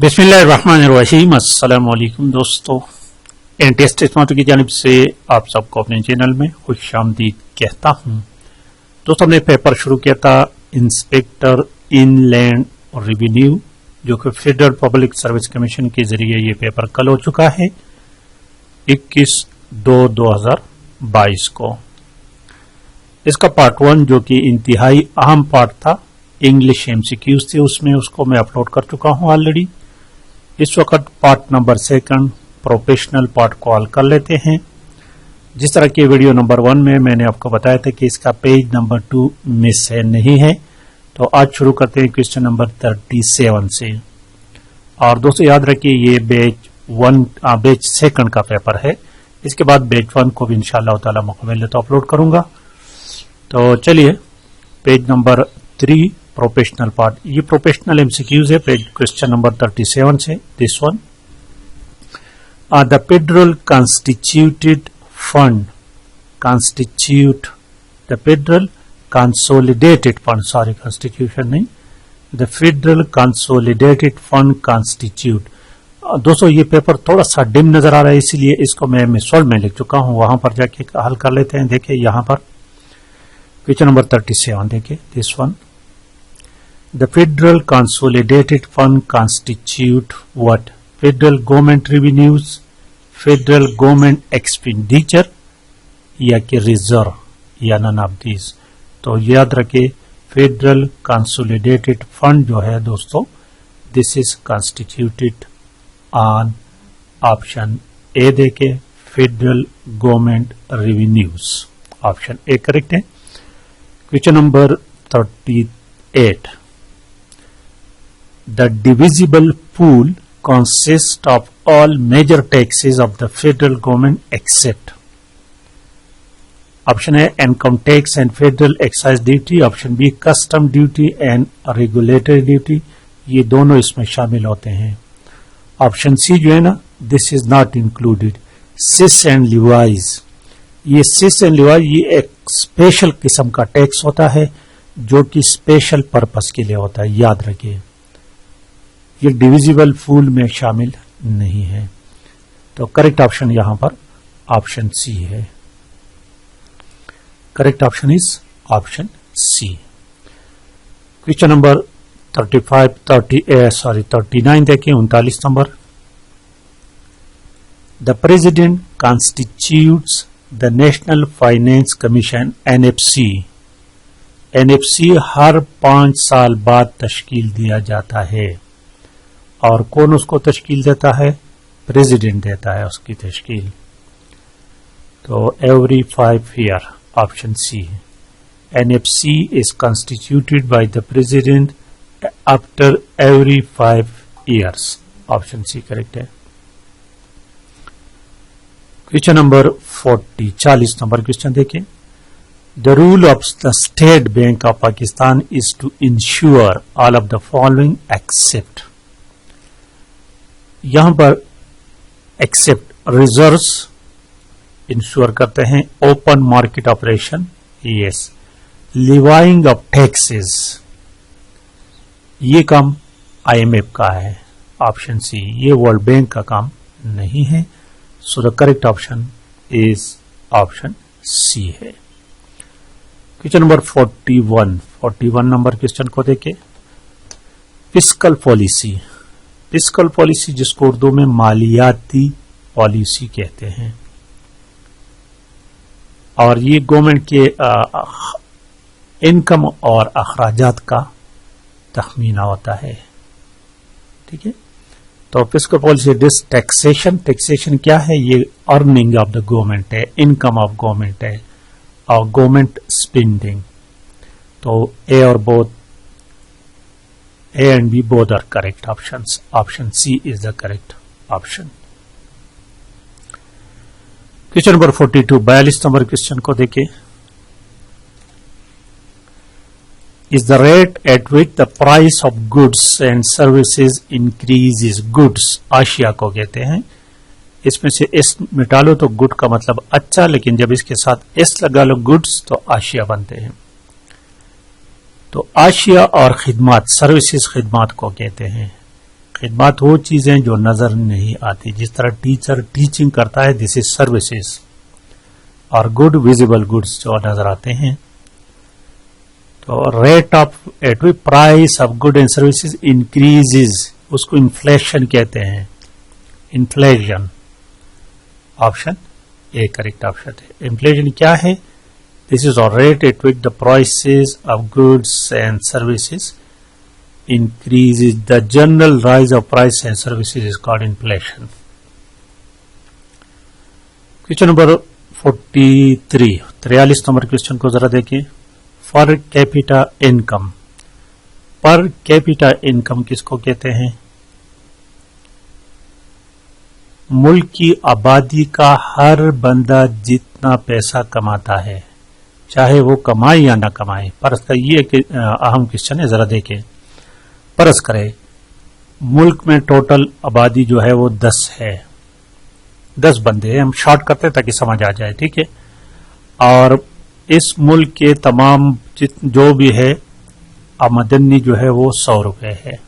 बिस्मिल्लाहिर्रहमानिर्रहीम। अस्सलाम वालेकुम दोस्तों, टेस्ट स्मार्ट की जानिब से आप सबको अपने चैनल में खुशामदीद कहता हूं। दोस्तों, हमने पेपर शुरू किया था इंस्पेक्टर इनलैंड रेवेन्यू, जो कि फेडरल पब्लिक सर्विस कमीशन के जरिए ये पेपर कल हो चुका है 21/2/2022 को। इसका पार्ट 1 जो कि इंतहाई अहम पार्ट था, इंग्लिश एमसीक्यूज थे उसमें, उसको मैं अपलोड कर चुका हूं ऑलरेडी। इस वक्त पार्ट नंबर 2 प्रोफेशनल पार्ट को हल कर लेते हैं। जिस तरह के वीडियो नंबर 1 में मैंने आपको बताया था कि इसका पेज नंबर 2 मिस है नहीं है, तो आज शुरू करते हैं क्वेश्चन नंबर 37 से। और दोस्तों याद रखिए ये बैच 2 का पेपर है। इसके बाद बैच 1 को भी इंशाअल्लाह ताला मौका मिले तो अपलोड करूंगा। तो चलिए पेज नंबर 3 प्रोफेशनल पार्ट, ये प्रोफेशनल एमसीक्यूज है। पेज क्वेश्चन नंबर 37 से this one, the federal constituted fund the federal consolidated fund, sorry constitution नहीं, the federal consolidated fund constitute. दोस्तों ये पेपर थोड़ा सा डिम नजर आ रहा है, इसीलिए इसको मैं मिसॉल्व में लिख चुका हूं, वहां पर जाके हल कर लेते हैं। देखिए यहां पर क्वेश्चन नंबर 37 देखिए this one, the federal consolidated fund constitute what? Federal government revenues, federal government expenditure या कि रिजर्व या नन ऑफ दिस। तो याद रखे फेडरल कंसोलिडेटेड फंड जो है दोस्तों, this is constituted on option A देके federal government revenues, option A correct है। Question number 38, the divisible pool consists of all major taxes of the federal government except, option A income tax and federal excise duty, option B custom duty and regulatory duty, ये दोनों इसमें शामिल होते हैं। Option C जो है ना, this is not included. सिस एंड लिवाइज, ये सिस एंड लिवाइज ये एक स्पेशल किस्म का टैक्स होता है जो कि स्पेशल पर्पस के लिए होता है, याद रखिए। ये डिविजिबल पूल में शामिल नहीं है। तो करेक्ट ऑप्शन यहां पर ऑप्शन सी है। Correct option is option C. Question number 39 देखिए 39 number, the president constitutes the National Finance Commission NFC. NFC हर 5 साल बाद तश्कील दिया जाता है, और कौन उसको तश्कील देता है? प्रेसिडेंट देता है उसकी तश्कील। तो every 5 year, option C. NFC is constituted by the president after every 5 years, option C correct है। क्वेश्चन नंबर 40 नंबर क्वेश्चन देखिए, the rule of the State Bank of Pakistan is to ensure all of the following except. यहां पर except reserves ensure करते हैं, open market operation yes, levying of taxes ये काम IMF का है, ऑप्शन सी। ये वर्ल्ड बैंक का काम नहीं है। So the correct option is option C है। क्वेश्चन नंबर 41 नंबर क्वेश्चन को देखें, फिस्कल पॉलिसी। फिस्कल पॉलिसी जिसको उर्दू में मालियाती पॉलिसी कहते हैं, और ये गवर्नमेंट के इनकम और अखराजात का तखमीना होता है, ठीक है। तो फिस्कल पॉलिसी डिस टैक्सेशन क्या है? ये अर्निंग ऑफ द गवर्नमेंट है, इनकम ऑफ गवर्नमेंट है, और गवर्नमेंट स्पेंडिंग। तो ए और both, A and B both are correct options. Option C is the correct option. Question number 42 number question को देखें, is the rate at which the price of goods and services increases, goods Asia को कहते हैं। इसमें से S मिटा लो तो good का मतलब अच्छा, लेकिन जब इसके साथ एस लगा लो गुड्स तो आशिया बनते हैं। तो आशिया और खिदमात, सर्विसेज खिदमात को कहते हैं। खिदमत वो चीजें जो नजर नहीं आती, जिस तरह टीचर टीचिंग करता है, दिस इज सर्विसेज। और गुड विजिबल गुड्स जो नजर आते हैं। तो rate of price of good and services increases, उसको इन्फ्लेशन कहते हैं, inflation. Option A correct option है। इन्फ्लेशन क्या है? दिस इज और rate at which the prices of goods and services increases. The general rise of price and services is called inflation. Question number 43 number question को जरा देखिए। Per capita income, per capita income किसको कहते हैं? मुल्क की आबादी का हर बंदा जितना पैसा कमाता है, चाहे वो कमाए या ना कमाए। पर इसका ये अहम क्वेश्चन है, जरा देखें। फर्ज करें मुल्क में टोटल आबादी जो है वो 10 है, 10 बंदे हैं। हम शॉर्ट करते हैं ताकि समझ आ जाए, ठीक है। और इस मुल्क के तमाम जो भी है आमदनी जो है वो 100 रुपए है।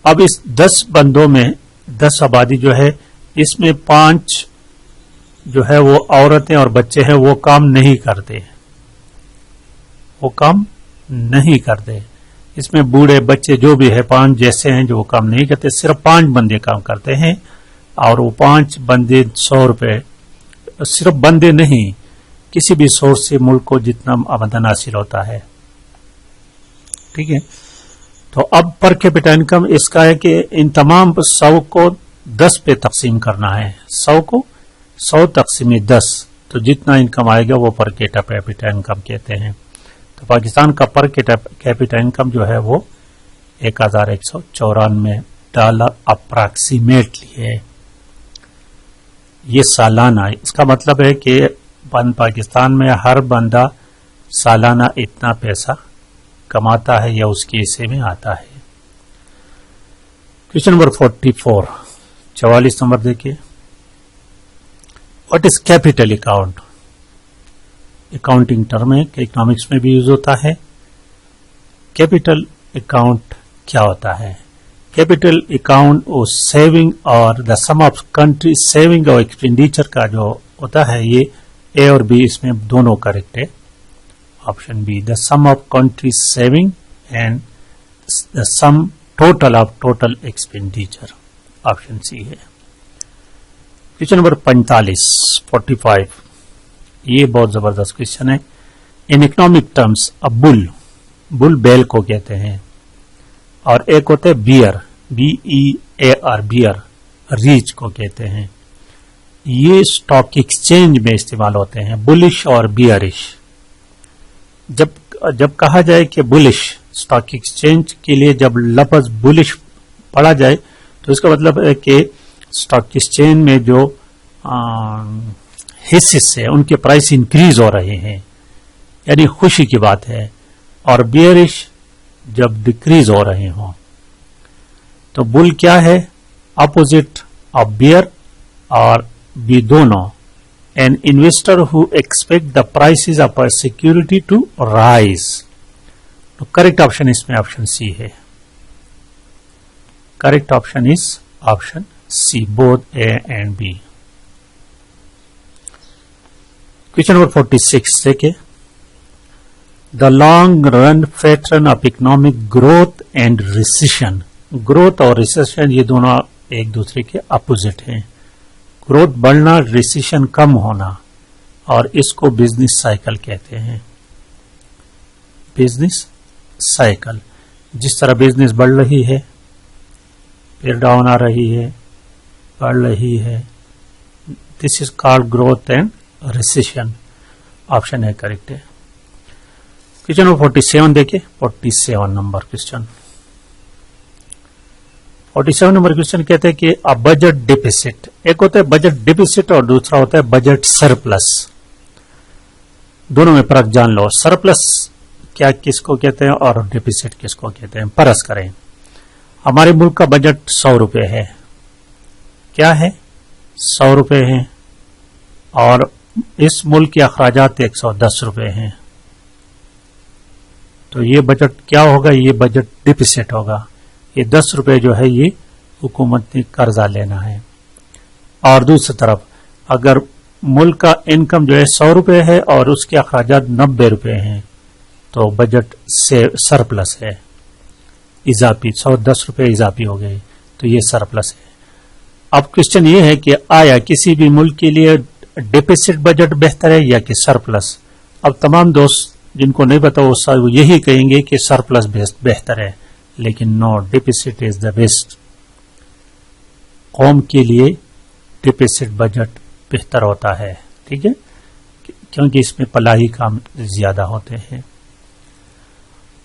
अब इस 10 बंदों में 10 आबादी जो है, इसमें 5 जो है वो औरतें और बच्चे हैं, वो काम नहीं करते, वो काम नहीं करते। इसमें बूढ़े बच्चे जो भी है 5 जैसे हैं जो वो काम नहीं करते, सिर्फ 5 बंदे काम करते हैं। और वो 5 बंदे 100 रुपए, सिर्फ बंदे नहीं, किसी भी सोर्स से मुल्क को जितना आमदन हासिल होता है, ठीक है। तो अब पर कैपिटा इनकम इसका है कि इन तमाम 100 को 10 पे तकसीम करना है। 100 को 100 तकसीम 10, तो जितना इनकम आएगा वो पर कैपिटा इनकम कहते हैं। तो पाकिस्तान का पर कैपिटा इनकम जो है वो $1194 अप्रॉक्सीमेटली है। ये सालाना, इसका मतलब है कि पाकिस्तान में हर बंदा सालाना इतना पैसा कमाता है या उसके हिस्से में आता है। क्वेश्चन नंबर 44 नंबर देखिए। What is capital account? Accounting term है, इकोनॉमिक्स में भी यूज होता है। कैपिटल अकाउंट क्या होता है? कैपिटल अकाउंट वो सेविंग और the sum of country saving और एक्सपेंडिचर का जो होता है, ये ए और बी इसमें दोनों करेक्ट है। Option B, the sum of country saving and the sum total of total expenditure, option C है। क्वेश्चन नंबर 45 ये बहुत जबरदस्त क्वेश्चन है। In economic terms a bull बैल को कहते हैं, और एक होते हैं बियर, BEAR बियर, रीच को कहते हैं। ये स्टॉक एक्सचेंज में इस्तेमाल होते हैं, बुलिश और बियरिश। जब कहा जाए कि बुलिश, स्टॉक एक्सचेंज के लिए जब लफ्ज बुलिश पढ़ा जाए तो इसका मतलब है कि स्टॉक एक्सचेंज में जो हिस्से से उनके प्राइस इंक्रीज हो रहे हैं, यानी खुशी की बात है। और बियरिश जब डिक्रीज हो रहे हों। तो बुल क्या है? अपोजिट ऑफ बियर और बी दोनों। An investor who expect the prices of a security to rise. तो करेक्ट ऑप्शन इसमें ऑप्शन सी है। Correct option is option C, both A and B. Question number 46 देखिए। The long run pattern of economic growth and recession. Growth और recession ये दोनों एक दूसरे के अपोजिट हैं। ग्रोथ बढ़ना, रिसेशन कम होना, और इसको बिजनेस साइकिल कहते हैं। बिजनेस साइकिल, जिस तरह बिजनेस बढ़ रही है फिर डाउन आ रही है, बढ़ रही है, this is called growth and recession. Option है करेक्ट है। क्वेश्चन नंबर 47 देखिए। 47 नंबर क्वेश्चन। 47 नंबर क्वेश्चन कहते हैं कि अ बजट डिफिसिट, एक होता है बजट डिफिसिट और दूसरा होता है बजट सरप्लस। दोनों में फर्क जान लो। सरप्लस क्या किसको कहते हैं और डिफिसिट किसको कहते हैं। परस करें। हमारे मुल्क का बजट 100 रुपए है। क्या है? 100 रुपए है। और इस मुल्क के अखराजात 110 रुपए हैं। तो ये बजट क्या होगा? ये बजट डिफिसिट होगा। कि 10 रुपए जो है ये हुकूमत ने कर्जा लेना है, और दूसरी तरफ अगर मुल्क का इनकम जो है 100 रुपए है और उसके अखराजात 90 रुपए हैं तो बजट से सरप्लस है, इजाफी 110 रुपए इजाफी हो गए, तो ये सरप्लस है। अब क्वेश्चन ये है कि आया किसी भी मुल्क के लिए डिफिसिट बजट बेहतर है या कि सरप्लस। अब तमाम दोस्त जिनको नहीं पता वो यही कहेंगे कि सरप्लस बेहतर है, लेकिन no, deficit is the best. कौम के लिए डिफिसिट बजट बेहतर होता है, ठीक है, क्योंकि इसमें पलाही काम ज्यादा होते हैं।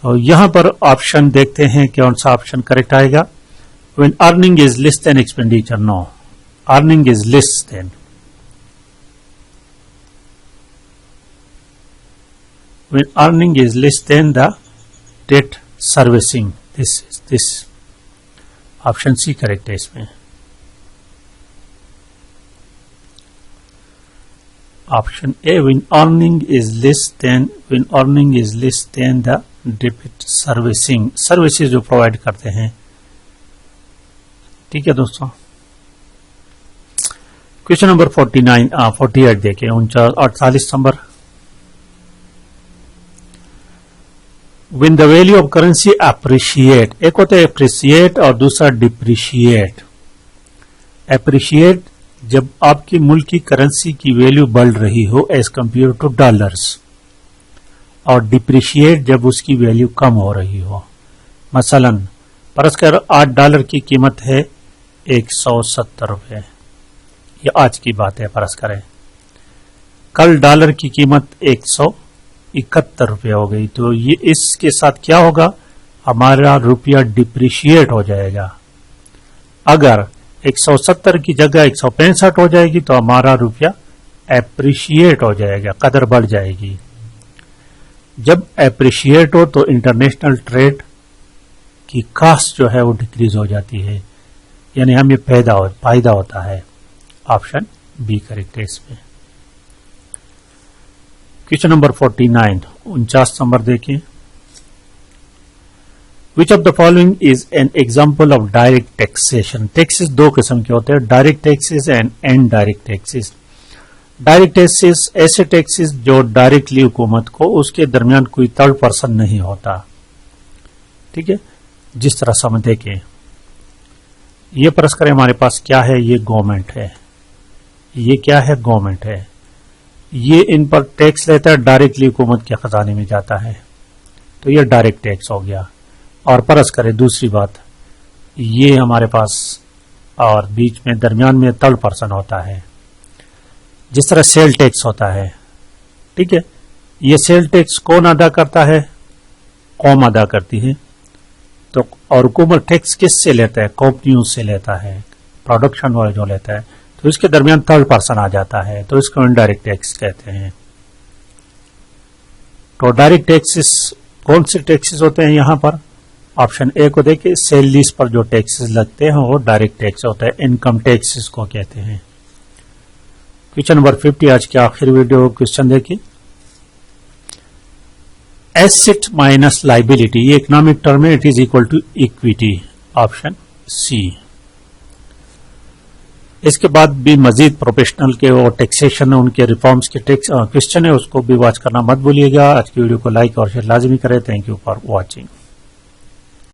तो यहां पर ऑप्शन देखते हैं कौन सा ऑप्शन करेक्ट आएगा। When earning is less than expenditure, no, earning is less than. When earning is less than the debt servicing, this option C correct है इसमें। Option A, when earning is less than the debt servicing, services जो provide करते हैं, ठीक है दोस्तों। Question number 48 देखें, 48 number. When the value of currency appreciate, एक होता है एप्रिशिएट और दूसरा डिप्रिशिएट। एप्रिशिएट जब आपकी मुल्क की करेंसी की वैल्यू बढ़ रही हो एज कंपेयर टू डॉलर्स, और डिप्रिशिएट जब उसकी वैल्यू कम हो रही हो। मसलन फर्ज कर $8 की कीमत है 170 रुपए, ये आज की बात है, फर्ज करें कल डॉलर की कीमत 171 रुपये हो गई, तो ये इसके साथ क्या होगा, हमारा रुपया डिप्रिशिएट हो जाएगा। अगर 170 की जगह 165 हो जाएगी तो हमारा रुपया एप्रिशिएट हो जाएगा, कदर बढ़ जाएगी। जब एप्रिशिएट हो तो इंटरनेशनल ट्रेड की कास्ट जो है वो डिक्रीज हो जाती है, यानी हमें फायदा होता है। ऑप्शन बी करेक्ट है इसमें। क्वेश्चन नंबर 49, 49 नंबर देखिए। Which of the following is an example of direct taxation. Taxes दो किस्म के होते हैं, direct taxes and indirect taxes. Direct taxes ऐसे टैक्सेस जो डायरेक्टली हुकूमत को, उसके दरमियान कोई थर्ड पर्सन नहीं होता, ठीक है। जिस तरह से हम देखें, ये परस करें हमारे पास क्या है, ये गवर्नमेंट है, ये क्या है, गवर्नमेंट है, ये इन पर टैक्स लेता है, डायरेक्टली हुकूमत के खजाने में जाता है, तो ये डायरेक्ट टैक्स हो गया। और परस करें दूसरी बात, ये हमारे पास और बीच में दरमियान में थर्ड पर्सन होता है, जिस तरह सेल टैक्स होता है, ठीक है। ये सेल टैक्स कौन अदा करता है, कौम अदा करती है। तो और हुकूमत टैक्स किससे लेता है, कंपनियों से लेता है, प्रोडक्शन वाले जो लेता है, तो इसके दरमियान थर्ड पर्सन आ जाता है, तो इसको इनडायरेक्ट टैक्स कहते हैं। तो डायरेक्ट टैक्सेस कौन से टैक्सेस होते हैं यहां पर, ऑप्शन ए को देखिए, सेल लीज पर जो टैक्सेस लगते हैं वो डायरेक्ट टैक्स होता है, इनकम टैक्सेस को कहते हैं। क्वेश्चन नंबर 50 आज के आखिरी वीडियो क्वेश्चन देखिए। एसेट माइनस लाइबिलिटी, ये इकोनॉमिक टर्म है, it is equal to equity, option C. इसके बाद भी मजीद प्रोफेशनल के और टैक्सेशन उनके रिफॉर्म्स के क्वेश्चन है, उसको भी वॉच करना मत भूलिएगा। आज की वीडियो को लाइक और शेयर लाजमी करें। Thank you for watching.